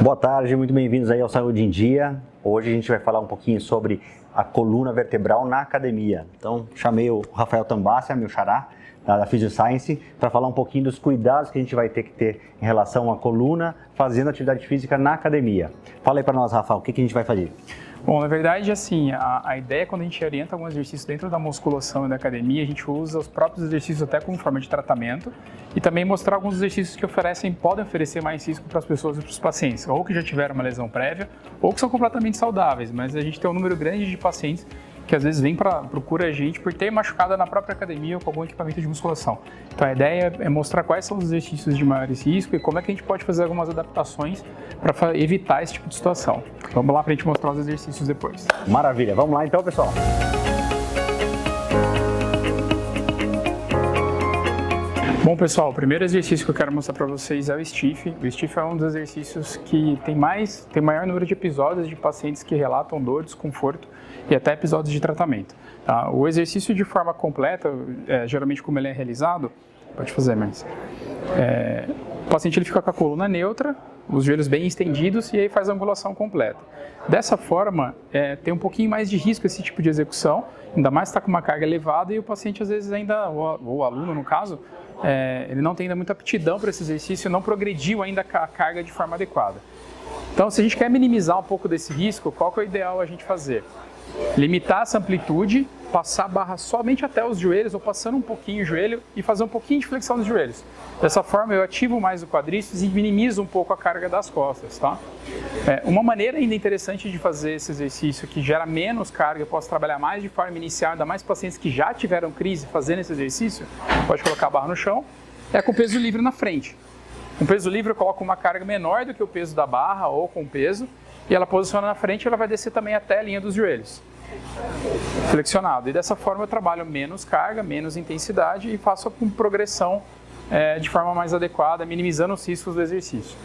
Boa tarde, muito bem-vindos aí ao Saúde em Dia. Hoje a gente vai falar um pouquinho sobre a coluna vertebral na academia. Então, chamei o Rafael Tambassia, meu xará, da Physioscience, para falar um pouquinho dos cuidados que a gente vai ter que ter em relação à coluna fazendo atividade física na academia. Fala aí para nós, Rafael, o que a gente vai fazer? Bom, na verdade, assim, a ideia é quando a gente orienta algum exercício dentro da musculação e da academia, a gente usa os próprios exercícios até como forma de tratamento e também mostrar alguns exercícios que podem oferecer mais risco para as pessoas e para os pacientes, ou que já tiveram uma lesão prévia, ou que são completamente saudáveis, mas a gente tem um número grande de pacientes que às vezes procura a gente por ter machucado na própria academia ou com algum equipamento de musculação. Então a ideia é mostrar quais são os exercícios de maior risco e como é que a gente pode fazer algumas adaptações para evitar esse tipo de situação. Vamos lá para a gente mostrar os exercícios depois. Maravilha, vamos lá então, pessoal. Bom, pessoal, o primeiro exercício que eu quero mostrar para vocês é o stiff. O stiff é um dos exercícios que tem maior número de episódios de pacientes que relatam dor, desconforto e até episódios de tratamento. Tá? O exercício de forma completa, geralmente como ele é realizado, pode fazer, mas o paciente ele fica com a coluna neutra, os joelhos bem estendidos e aí faz a angulação completa. Dessa forma, tem um pouquinho mais de risco esse tipo de execução, ainda mais se está com uma carga elevada e o paciente às vezes ainda, ou o aluno no caso, ele não tem ainda muita aptidão para esse exercício e não progrediu ainda a carga de forma adequada. Então, se a gente quer minimizar um pouco desse risco, qual que é o ideal a gente fazer? Limitar essa amplitude, passar a barra somente até os joelhos ou passando um pouquinho o joelho e fazer um pouquinho de flexão dos joelhos. Dessa forma eu ativo mais o quadríceps e minimizo um pouco a carga das costas, tá? Uma maneira ainda interessante de fazer esse exercício que gera menos carga, eu posso trabalhar mais de forma inicial, ainda mais pacientes que já tiveram crise fazendo esse exercício, pode colocar a barra no chão, é com peso livre na frente. Com peso livre eu coloco uma carga menor do que o peso da barra ou com peso, e ela posiciona na frente e ela vai descer também até a linha dos joelhos, flexionado. E dessa forma eu trabalho menos carga, menos intensidade e faço com progressão de forma mais adequada, minimizando os riscos do exercício.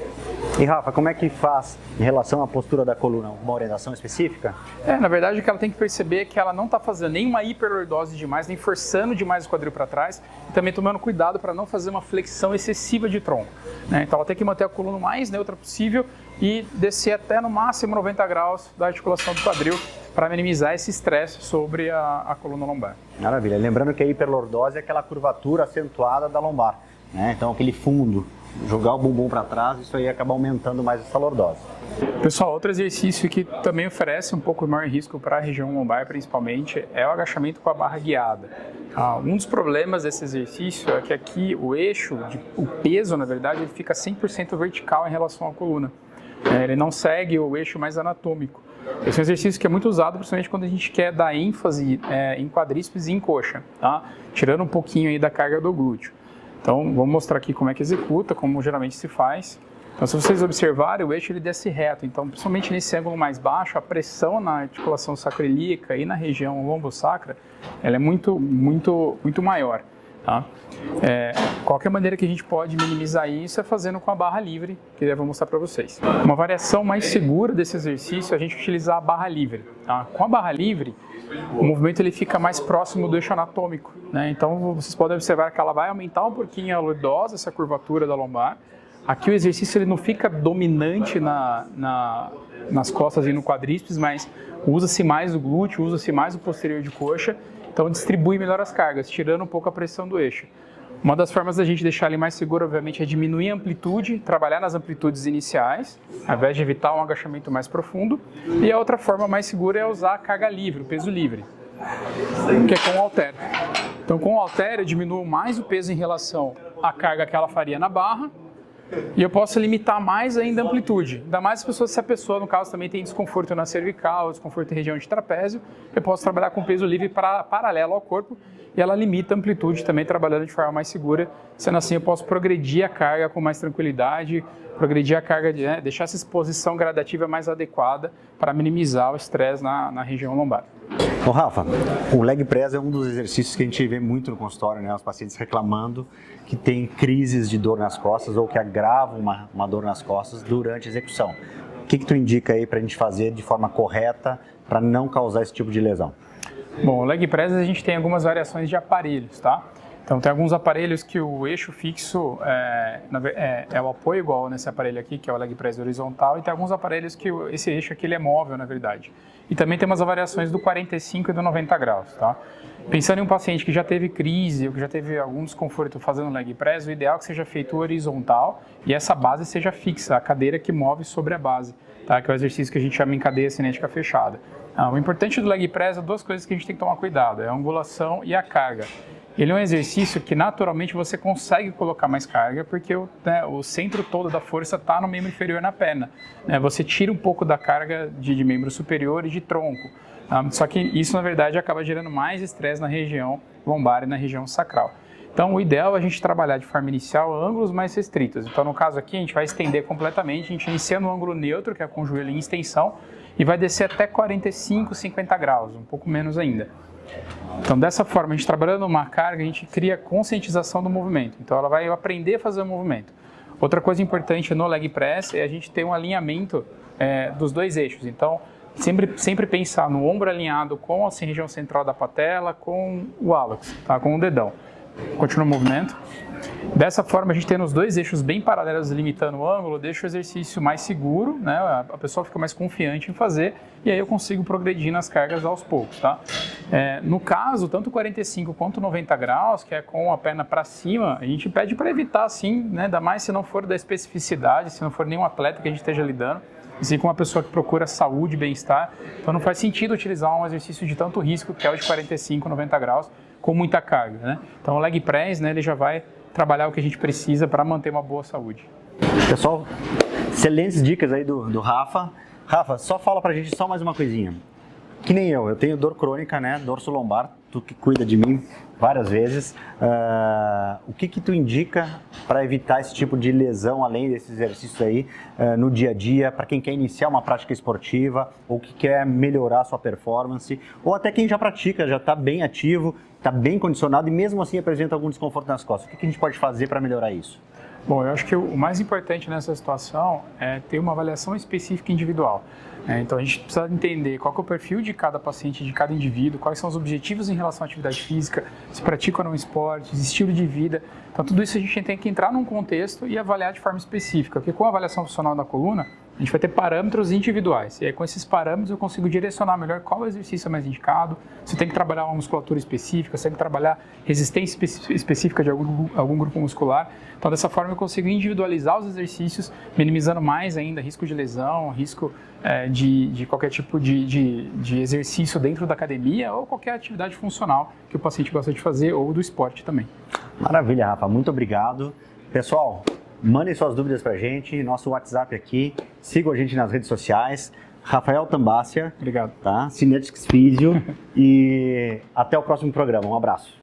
E Rafa, como é que faz em relação à postura da coluna? Uma orientação específica? Na verdade o que ela tem que perceber é que ela não está fazendo nenhuma hiperlordose demais, nem forçando demais o quadril para trás e também tomando cuidado para não fazer uma flexão excessiva de tronco, né? Então ela tem que manter a coluna o mais neutra possível e descer até no máximo 90 graus da articulação do quadril para minimizar esse estresse sobre a coluna lombar. Maravilha. Lembrando que a hiperlordose é aquela curvatura acentuada da lombar, né? Então aquele fundo, jogar o bumbum para trás, isso aí acaba aumentando mais essa lordose. Pessoal, outro exercício que também oferece um pouco maior risco para a região lombar, principalmente, é o agachamento com a barra guiada. Um dos problemas desse exercício é que aqui o eixo, o peso, na verdade, ele fica 100% vertical em relação à coluna. Ele não segue o eixo mais anatômico. Esse é um exercício que é muito usado, principalmente quando a gente quer dar ênfase em quadríceps e em coxa, tá? Tirando um pouquinho aí da carga do glúteo. Então, vamos mostrar aqui como é que executa, como geralmente se faz. Então, se vocês observarem, o eixo ele desce reto. Então, principalmente nesse ângulo mais baixo, a pressão na articulação sacroiliaca e na região lombosacra, ela é muito maior. Tá? Qualquer maneira que a gente pode minimizar isso é fazendo com a barra livre, que eu vou mostrar para vocês. Uma variação mais segura desse exercício é a gente utilizar a barra livre. Tá? Com a barra livre, o movimento ele fica mais próximo do eixo anatômico, né? Então vocês podem observar que ela vai aumentar um pouquinho a lordose, essa curvatura da lombar. Aqui o exercício ele não fica dominante nas costas e no quadríceps, mas usa-se mais o glúteo, usa-se mais o posterior de coxa. Então distribui melhor as cargas, tirando um pouco a pressão do eixo. Uma das formas da gente deixar ele mais seguro, obviamente, é diminuir a amplitude, trabalhar nas amplitudes iniciais, ao invés de evitar um agachamento mais profundo. E a outra forma mais segura é usar a carga livre, o peso livre, que é com o halter. Então com o halter eu diminuo mais o peso em relação à carga que ela faria na barra, e eu posso limitar mais ainda a amplitude. Ainda mais se a pessoa, no caso, também tem desconforto na cervical, desconforto em região de trapézio, eu posso trabalhar com peso livre paralelo ao corpo e ela limita a amplitude também, trabalhando de forma mais segura. Sendo assim, eu posso progredir a carga com mais tranquilidade, progredir a carga, deixar essa exposição gradativa mais adequada para minimizar o estresse na região lombar. Ô Rafa, o leg press é um dos exercícios que a gente vê muito no consultório, né? Os pacientes reclamando que tem crises de dor nas costas ou que agravam uma dor nas costas durante a execução. O que tu indica aí para a gente fazer de forma correta para não causar esse tipo de lesão? Bom, o leg press a gente tem algumas variações de aparelhos, tá? Então, tem alguns aparelhos que o eixo fixo é o apoio igual nesse aparelho aqui, que é o leg press horizontal, e tem alguns aparelhos que esse eixo aqui ele é móvel, na verdade. E também tem umas variações do 45 e do 90 graus, tá? Pensando em um paciente que já teve crise ou que já teve algum desconforto fazendo leg press, o ideal é que seja feito horizontal e essa base seja fixa, a cadeira que move sobre a base, tá? Que é o exercício que a gente chama em cadeia cinética fechada. O importante do leg press é duas coisas que a gente tem que tomar cuidado, é a angulação e a carga. Ele é um exercício que naturalmente você consegue colocar mais carga porque o centro todo da força está no membro inferior na perna. Você tira um pouco da carga de membro superior e de tronco. Só que isso na verdade acaba gerando mais estresse na região lombar e na região sacral. Então o ideal é a gente trabalhar de forma inicial ângulos mais restritos. Então no caso aqui a gente vai estender completamente, a gente inicia no ângulo neutro, que é com o joelho em extensão, e vai descer até 45, 50 graus, um pouco menos ainda. Então, dessa forma, a gente trabalhando uma carga, a gente cria conscientização do movimento. Então, ela vai aprender a fazer o movimento. Outra coisa importante no leg press é a gente ter um alinhamento dos dois eixos. Então, sempre pensar no ombro alinhado com a região central da patela, com o hálux, tá? Com o dedão. Continua o movimento. Dessa forma, a gente tendo os dois eixos bem paralelos, limitando o ângulo, deixa o exercício mais seguro, né? A pessoa fica mais confiante em fazer e aí eu consigo progredir nas cargas aos poucos, tá? No caso, tanto 45 quanto 90 graus, que é com a perna para cima, a gente pede para evitar assim, né? Ainda mais se não for da especificidade, se não for nenhum atleta que a gente esteja lidando, assim como uma pessoa que procura saúde e bem-estar. Então não faz sentido utilizar um exercício de tanto risco, que é o de 45, 90 graus, com muita carga, né? Então o leg press, né, ele já vai trabalhar o que a gente precisa para manter uma boa saúde. Pessoal, excelentes dicas aí do Rafa. Rafa, só fala pra gente só mais uma coisinha. Que nem eu tenho dor crônica, né, dorso lombar, tu que cuida de mim várias vezes. O que tu indica para evitar esse tipo de lesão, além desses exercícios aí, no dia a dia, para quem quer iniciar uma prática esportiva, ou que quer melhorar a sua performance, ou até quem já pratica, já está bem ativo, está bem condicionado e mesmo assim apresenta algum desconforto nas costas. O que a gente pode fazer para melhorar isso? Bom, eu acho que o mais importante nessa situação é ter uma avaliação específica individual. Então a gente precisa entender qual que é o perfil de cada paciente, de cada indivíduo, quais são os objetivos em relação à atividade física, se pratica ou não esporte, estilo de vida. Então tudo isso a gente tem que entrar num contexto e avaliar de forma específica, porque com a avaliação funcional da coluna, a gente vai ter parâmetros individuais. E aí com esses parâmetros eu consigo direcionar melhor qual exercício é mais indicado, se tem que trabalhar uma musculatura específica, se tem que trabalhar resistência específica de algum grupo muscular. Então dessa forma eu consigo individualizar os exercícios, minimizando mais ainda risco de lesão, risco de qualquer tipo de exercício dentro da academia ou qualquer atividade funcional que o paciente gosta de fazer ou do esporte também. Maravilha, Rafa. Muito obrigado. Pessoal, mandem suas dúvidas pra gente, nosso WhatsApp aqui, sigam a gente nas redes sociais. Rafael Tambassia. Obrigado. Tá? Cinetics Physio e até o próximo programa. Um abraço.